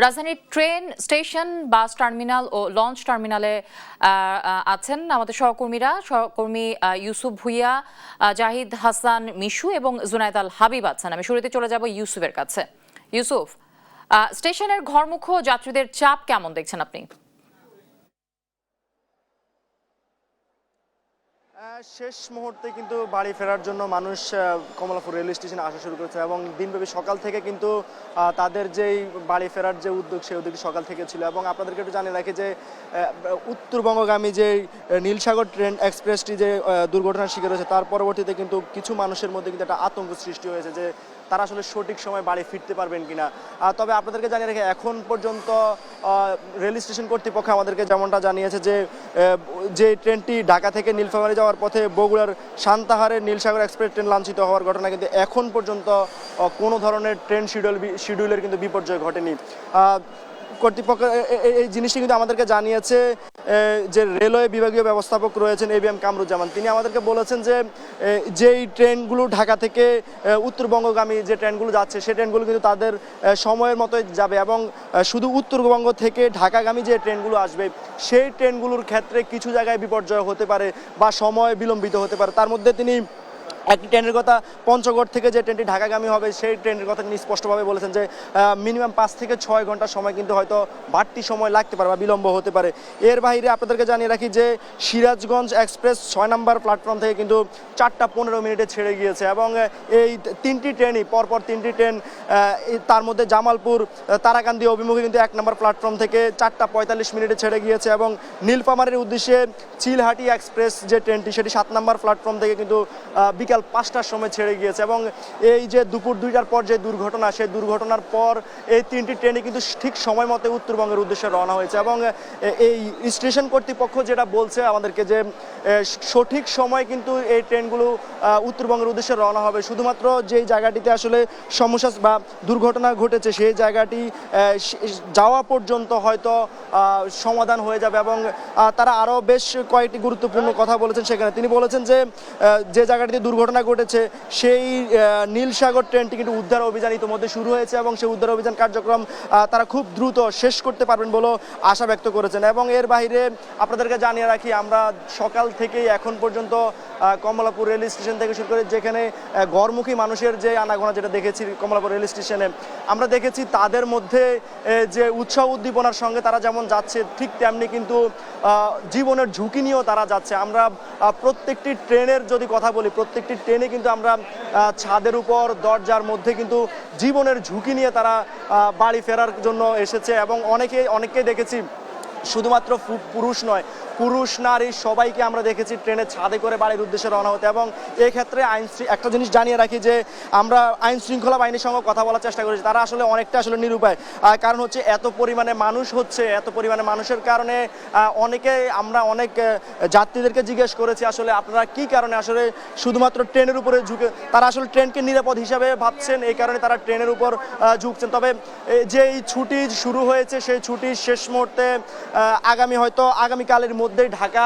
রাজধানীর train station, bus terminal ও launch টার্মিনালে আছেন আমাদের সহকর্মী ইউসুফ ভুইয়া, জাহিদ হাসান মিশু এবং জুনায়েদ আল হাবিব আছেন। আমি শুরুতে চলে যাব ইউসুফের কাছে। ইউসুফ, স্টেশনের ঘরমুখ যাত্রীদের চাপ কেমন দেখছেন আপনি? শেষ মুহূর্তে কিন্তু বাড়ি ফেরার জন্য মানুষ কমলাপুর রেল স্টেশনে আসা শুরু করেছে এবং দিনব্যাপী সকাল থেকে কিন্তু তাদের যেই বাড়ি ফেরার যে উদ্যোগ, সেই উদ্যোগ সকাল থেকে ছিল। এবং আপনাদেরকে একটু জানিয়ে রাখি যে উত্তরবঙ্গগামী যে নীলসাগর ট্রেন এক্সপ্রেসটি যে দুর্ঘটনার শিকার হয়েছে, তার পরবর্তীতে কিন্তু কিছু মানুষের মধ্যে কিন্তু একটা আতঙ্ক সৃষ্টি হয়েছে যে তারা আসলে সঠিক সময় বাড়ি ফিরতে পারবেন কিনা। তবে আপনাদেরকে জানিয়ে রাখি, এখন পর্যন্ত রেল স্টেশন কর্তৃপক্ষ আমাদেরকে যেমনটা জানিয়েছে যে ট্রেনটি ঢাকা থেকে নীলফামারী যাওয়ার পথে বগুড়ার সান্তাহারে নীলসাগর এক্সপ্রেস ট্রেন লাঞ্ছিত হওয়ার ঘটনা কিন্তু এখন পর্যন্ত কোনো ধরনের ট্রেন শিডিউলের কিন্তু বিপর্যয় ঘটেনি। কর্তৃপক্ষ এই জিনিসটি কিন্তু আমাদেরকে জানিয়েছে যে রেলওয়ে বিভাগীয় ব্যবস্থাপক রয়েছেন ABM কামরুজ্জামান। তিনি আমাদেরকে বলেছেন যে যেই ট্রেনগুলো ঢাকা থেকে উত্তরবঙ্গগামী যে ট্রেনগুলো যাচ্ছে, সেই ট্রেনগুলো কিন্তু তাদের সময়ের মতোই যাবে এবং শুধু উত্তরবঙ্গ থেকে ঢাকাগামী যে ট্রেনগুলো আসবে, সেই ট্রেনগুলোর ক্ষেত্রে কিছু জায়গায় বিপর্যয় হতে পারে বা সময় বিলম্বিত হতে পারে। তার মধ্যে তিনি একটি ট্রেনের কথা, পঞ্চগড় থেকে যে ট্রেনটি ঢাকাগামী হবে, সেই ট্রেনের কথা তিনি স্পষ্টভাবে বলেছেন যে মিনিমাম 5 থেকে 6 ঘন্টা সময় কিন্তু হয়তো বাড়তি সময় লাগতে পারে বা বিলম্ব হতে পারে। এর বাইরে আপনাদেরকে জানিয়ে রাখি যে সিরাজগঞ্জ এক্সপ্রেস 6 নম্বর প্ল্যাটফর্ম থেকে কিন্তু 4টা 15 মিনিটে ছেড়ে গিয়েছে এবং এই তিনটি ট্রেনই পরপর তিনটি ট্রেন, তার মধ্যে জামালপুর তারাকান্দি অভিমুখে কিন্তু 1 নম্বর প্ল্যাটফর্ম থেকে 4টা 45 মিনিটে ছেড়ে গিয়েছে এবং নীলফামারীর উদ্দেশ্যে চিলহাটি এক্সপ্রেস যে ট্রেনটি, সেটি 7 নম্বর প্ল্যাটফর্ম থেকে কিন্তু বিকাল 5টার সময় ছেড়ে গিয়েছে। এবং এই যে দুপুর 2টার পর যে দুর্ঘটনা, সেই দুর্ঘটনার পর এই তিনটি ট্রেনে কিন্তু ঠিক সময় মতো উত্তরবঙ্গের উদ্দেশ্যে রওনা হয়েছে এবং এই স্টেশন কর্তৃপক্ষ যেটা বলছে আমাদেরকে যে সঠিক সময় কিন্তু এই ট্রেনগুলো উত্তরবঙ্গের উদ্দেশ্যে রওনা হবে। শুধুমাত্র যেই জায়গাটিতে আসলে সমস্যা বা দুর্ঘটনা ঘটেছে, সেই জায়গাটি যাওয়া পর্যন্ত হয়তো সমাধান হয়ে যাবে এবং তারা আরও বেশ কয়েকটি গুরুত্বপূর্ণ কথা বলেছেন সেখানে। তিনি বলেছেন যে জায়গাটিতে দুর্ঘটনা ঘটেছে, সেই নীলসাগর ট্রেনটি কিন্তু উদ্ধার অভিযান ইতিমধ্যে শুরু হয়েছে এবং সেই উদ্ধার অভিযান কার্যক্রম তারা খুব দ্রুত শেষ করতে পারবেন বলেও আশা ব্যক্ত করেছেন। এবং এর বাইরে আপনাদেরকে জানিয়ে রাখি, আমরা সকাল থেকেই এখন পর্যন্ত কমলাপুর রেল স্টেশন থেকে শুরু করে যেখানে ঘরমুখী মানুষের যে আনাগোনা যেটা দেখেছি কমলাপুর রেল স্টেশনে, আমরা দেখেছি তাদের মধ্যে যে উৎসাহ উদ্দীপনার সঙ্গে তারা যেমন যাচ্ছে, ঠিক তেমনি কিন্তু জীবনের ঝুঁকি নিয়েও তারা যাচ্ছে। আমরা প্রত্যেকটি ট্রেনের যদি কথা বলি, প্রত্যেকটি ট্রেনে কিন্তু আমরা ছাদের উপর দরজার মধ্যে কিন্তু জীবনের ঝুঁকি নিয়ে তারা বাড়ি ফেরার জন্য এসেছে এবং অনেকেই দেখেছি শুধুমাত্র পুরুষ নয়, পুরুষ নারী সবাইকে আমরা দেখেছি ট্রেনের ছাদে করে বাড়ির উদ্দেশ্যে রওনা হতে। এবং এই ক্ষেত্রে একটা জিনিস জানিয়ে রাখি যে আমরা আইন শৃঙ্খলা বাহিনীর সঙ্গে কথা বলার চেষ্টা করেছি, তারা আসলে অনেকটা নিরুপায়। কারণ হচ্ছে এত পরিমাণে মানুষের কারণে আমরা অনেক যাত্রীদেরকে জিজ্ঞেস করেছি আসলে আপনারা কি কারণে আসলে শুধুমাত্র ট্রেনের উপরে ঝুঁকে, তারা আসলে ট্রেনকে নিরাপদ হিসাবে ভাবছেন, এই কারণে তারা ট্রেনের উপর ঝুঁকছেন। তবে যে এই ছুটি শুরু হয়েছে, সেই ছুটির শেষ মুহূর্তে আগামীকালের মধ্যেই ঢাকা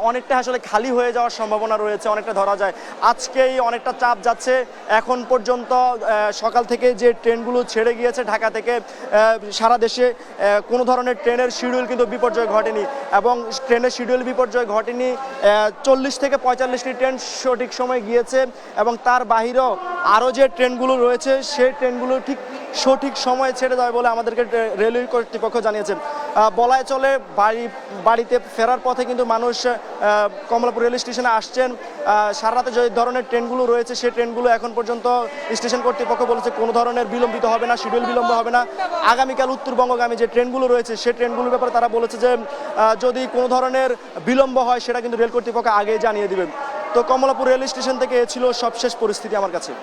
অনেকটা আসলে খালি হয়ে যাওয়ার সম্ভাবনা রয়েছে, অনেকটা ধরা যায়। আজকেই অনেকটা চাপ যাচ্ছে। এখন পর্যন্ত সকাল থেকে যে ট্রেনগুলো ছেড়ে গিয়েছে ঢাকা থেকে, সারা দেশে কোনো ধরনের ট্রেনের শিডিউল কিন্তু বিপর্যয় ঘটেনি এবং ট্রেনের শিডিউল বিপর্যয় ঘটেনি। 40 থেকে 45টি ট্রেন সঠিক সময় গিয়েছে এবং তার বাহিরেও আরও যে ট্রেনগুলো রয়েছে, সেই ট্রেনগুলো ঠিক সঠিক সময়ে ছেড়ে যাবে বলে আমাদেরকে রেলওয়ে কর্তৃপক্ষ জানিয়েছেন। বলায় চলে বাড়িতে ফেরার পথে কিন্তু মানুষ কমলাপুর রেল স্টেশনে আসছেন। সারা রাতে যে ধরনের ট্রেনগুলো রয়েছে, সেই ট্রেনগুলো এখন পর্যন্ত স্টেশন কর্তৃপক্ষ বলেছে কোনো ধরনের বিলম্বিত হবে না, শিডিউল বিলম্ব হবে না। আগামীকাল উত্তরবঙ্গগামী যে ট্রেনগুলো রয়েছে, সেই ট্রেনগুলোর ব্যাপারে তারা বলেছে যে যদি কোনো ধরনের বিলম্ব হয়, সেটা কিন্তু রেল কর্তৃপক্ষ আগেই জানিয়ে দিবেন। তো কমলাপুর রেল স্টেশন থেকে ছিল সবশেষ পরিস্থিতি আমার কাছে।